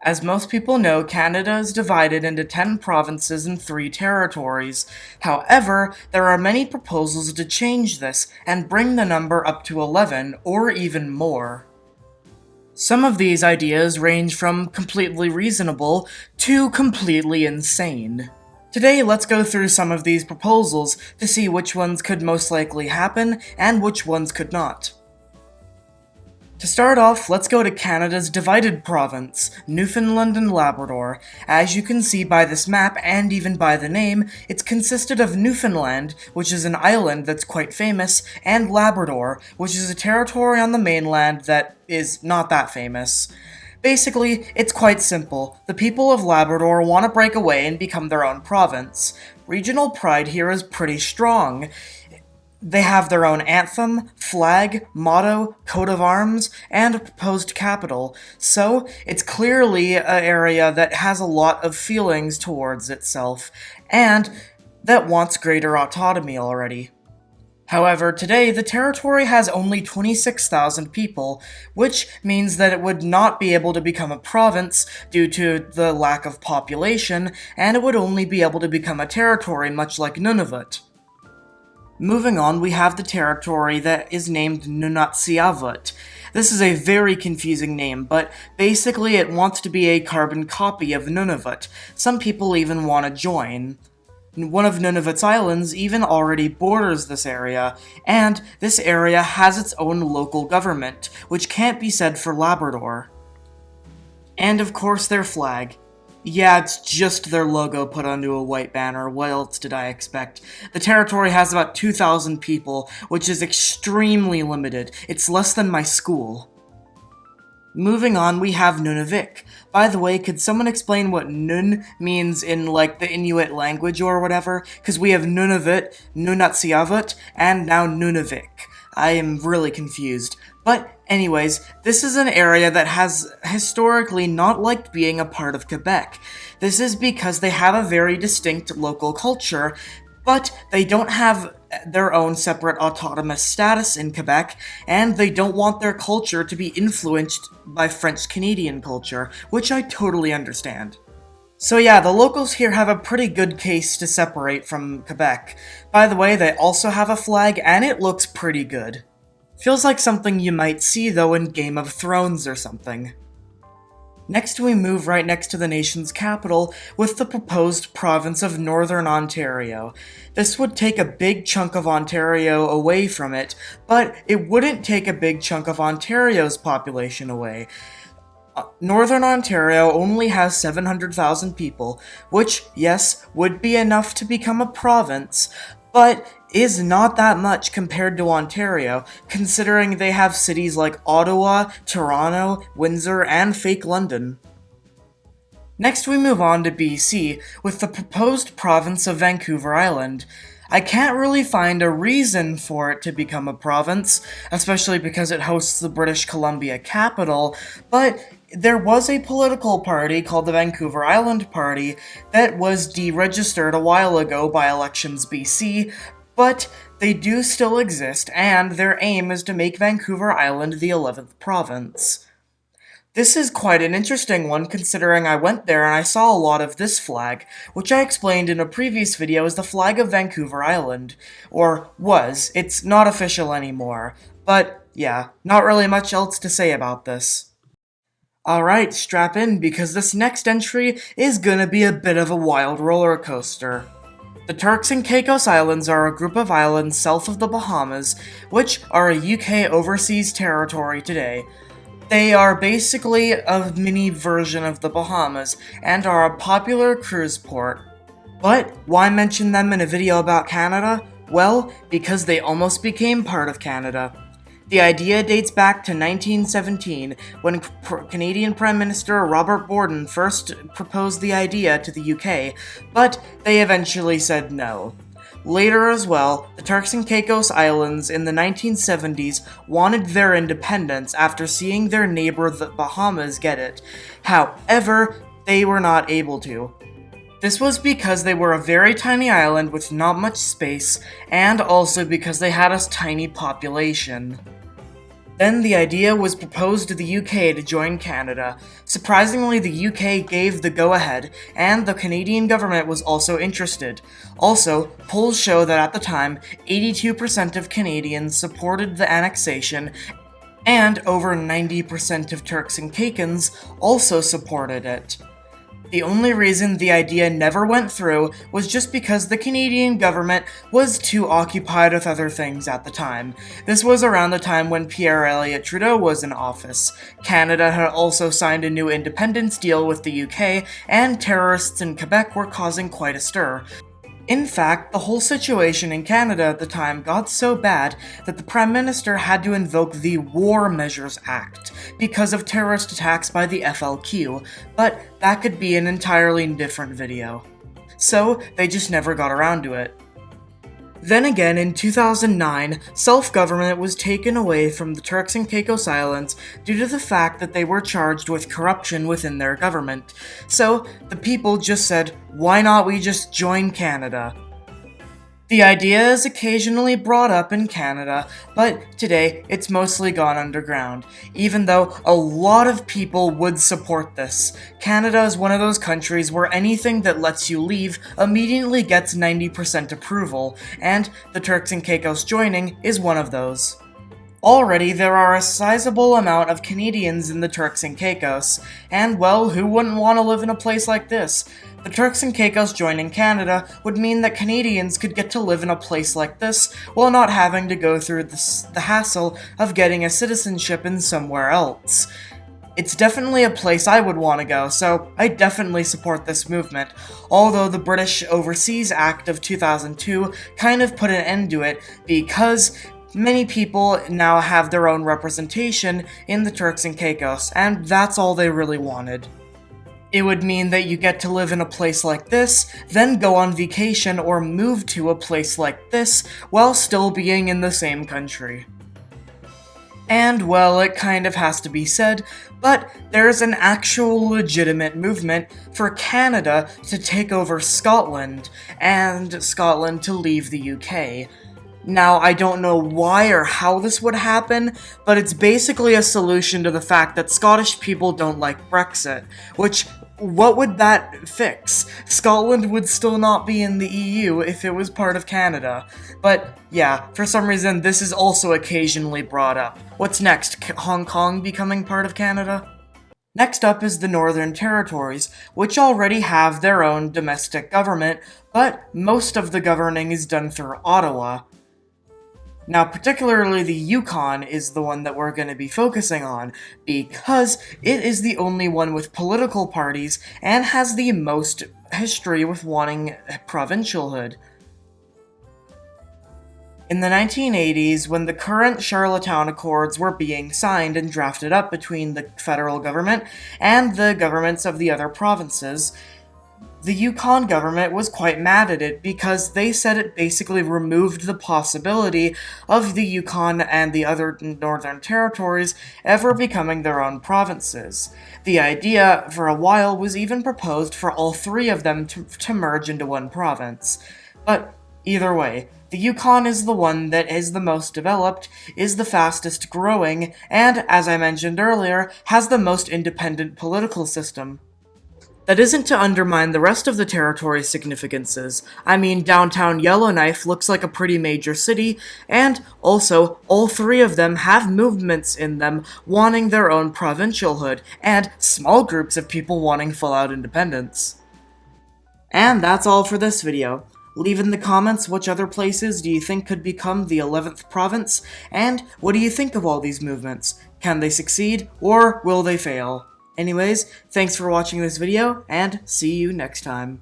As most people know, Canada is divided into 10 provinces and 3 territories. However, there are many proposals to change this and bring the number up to 11 or even more. Some of these ideas range from completely reasonable to completely insane. Today, let's go through some of these proposals to see which ones could most likely happen and which ones could not. To start off, let's go to Canada's divided province, Newfoundland and Labrador. As you can see by this map and even by the name, it's consisted of Newfoundland, which is an island that's quite famous, and Labrador, which is a territory on the mainland that is not that famous. Basically, it's quite simple. The people of Labrador want to break away and become their own province. Regional pride here is pretty strong. They have their own anthem, flag, motto, coat of arms, and a proposed capital, so it's clearly an area that has a lot of feelings towards itself, and that wants greater autonomy already. However, today the territory has only 26,000 people, which means that it would not be able to become a province due to the lack of population, and it would only be able to become a territory much like Nunavik. Moving on, we have the territory that is named Nunavik. This is a very confusing name, but basically it wants to be a carbon copy of Nunavik. Some people even want to join. One of Nunavik's islands even already borders this area, and this area has its own local government, which can't be said for Labrador. And of course their flag. Yeah, it's just their logo put onto a white banner. What else did I expect? The territory has about 2,000 people, which is extremely limited. It's less than my school. Moving on, we have Nunavik. By the way, could someone explain what Nun means in, like, the Inuit language or whatever? Because we have Nunavut, Nunatsiavut, and now Nunavik. I am really confused. But anyways, this is an area that has historically not liked being a part of Quebec. This is because they have a very distinct local culture, but they don't have their own separate autonomous status in Quebec, and they don't want their culture to be influenced by French-Canadian culture, which I totally understand. So yeah, the locals here have a pretty good case to separate from Quebec. By the way, they also have a flag, and it looks pretty good. Feels like something you might see, though, in Game of Thrones or something. Next, we move right next to the nation's capital with the proposed province of Northern Ontario. This would take a big chunk of Ontario away from it, but it wouldn't take a big chunk of Ontario's population away. Northern Ontario only has 700,000 people, which, yes, would be enough to become a province, but is not that much compared to Ontario, considering they have cities like Ottawa, Toronto, Windsor, and fake London. Next we move on to BC, with the proposed province of Vancouver Island. I can't really find a reason for it to become a province, especially because it hosts the British Columbia capital, but there was a political party called the Vancouver Island Party that was deregistered a while ago by Elections BC, but they do still exist, and their aim is to make Vancouver Island the 11th province. This is quite an interesting one, considering I went there and I saw a lot of this flag, which I explained in a previous video is the flag of Vancouver Island. Or was. It's not official anymore. But yeah, not really much else to say about this. Alright, strap in, because this next entry is gonna be a bit of a wild roller coaster. The Turks and Caicos Islands are a group of islands south of the Bahamas, which are a UK overseas territory today. They are basically a mini version of the Bahamas, and are a popular cruise port. But why mention them in a video about Canada? Well, because they almost became part of Canada. The idea dates back to 1917, when Canadian Prime Minister Robert Borden first proposed the idea to the UK, but they eventually said no. Later as well, the Turks and Caicos Islands in the 1970s wanted their independence after seeing their neighbor the Bahamas get it. However, they were not able to. This was because they were a very tiny island with not much space, and also because they had a tiny population. Then the idea was proposed to the UK to join Canada. Surprisingly, the UK gave the go-ahead, and the Canadian government was also interested. Also, polls show that at the time, 82% of Canadians supported the annexation, and over 90% of Turks and Caicos also supported it. The only reason the idea never went through was just because the Canadian government was too occupied with other things at the time. This was around the time when Pierre Elliott Trudeau was in office. Canada had also signed a new independence deal with the UK, and terrorists in Quebec were causing quite a stir. In fact, the whole situation in Canada at the time got so bad that the Prime Minister had to invoke the War Measures Act because of terrorist attacks by the FLQ, but that could be an entirely different video. So, they just never got around to it. Then again, in 2009, self-government was taken away from the Turks and Caicos Islands due to the fact that they were charged with corruption within their government. So, the people just said, why not we just join Canada? The idea is occasionally brought up in Canada, but today it's mostly gone underground, even though a lot of people would support this. Canada is one of those countries where anything that lets you leave immediately gets 90% approval, and the Turks and Caicos joining is one of those. Already, there are a sizable amount of Canadians in the Turks and Caicos, and well, who wouldn't want to live in a place like this? The Turks and Caicos joining Canada would mean that Canadians could get to live in a place like this while not having to go through the hassle of getting a citizenship in somewhere else. It's definitely a place I would want to go, so I definitely support this movement, although the British Overseas Act of 2002 kind of put an end to it because many people now have their own representation in the Turks and Caicos, and that's all they really wanted. It would mean that you get to live in a place like this, then go on vacation or move to a place like this while still being in the same country. And, well, it kind of has to be said, but there's an actual legitimate movement for Canada to take over Scotland, and Scotland to leave the UK. Now, I don't know why or how this would happen, but it's basically a solution to the fact that Scottish people don't like Brexit, which, what would that fix? Scotland would still not be in the EU if it was part of Canada. But yeah, for some reason this is also occasionally brought up. What's next? Hong Kong becoming part of Canada? Next up is the Northern Territories, which already have their own domestic government, but most of the governing is done through Ottawa. Now, particularly the Yukon is the one that we're going to be focusing on, because it is the only one with political parties and has the most history with wanting provincialhood. In the 1980s, when the current Charlottetown Accords were being signed and drafted up between the federal government and the governments of the other provinces, the Yukon government was quite mad at it because they said it basically removed the possibility of the Yukon and the other northern territories ever becoming their own provinces. The idea, for a while, was even proposed for all three of them to merge into one province. But either way, the Yukon is the one that is the most developed, is the fastest growing, and, as I mentioned earlier, has the most independent political system. That isn't to undermine the rest of the territory's significances. I mean, downtown Yellowknife looks like a pretty major city, and also, all three of them have movements in them wanting their own provincialhood, and small groups of people wanting full-out independence. And that's all for this video. Leave in the comments which other places do you think could become the 11th province, and what do you think of all these movements? Can they succeed, or will they fail? Anyways, thanks for watching this video, and see you next time.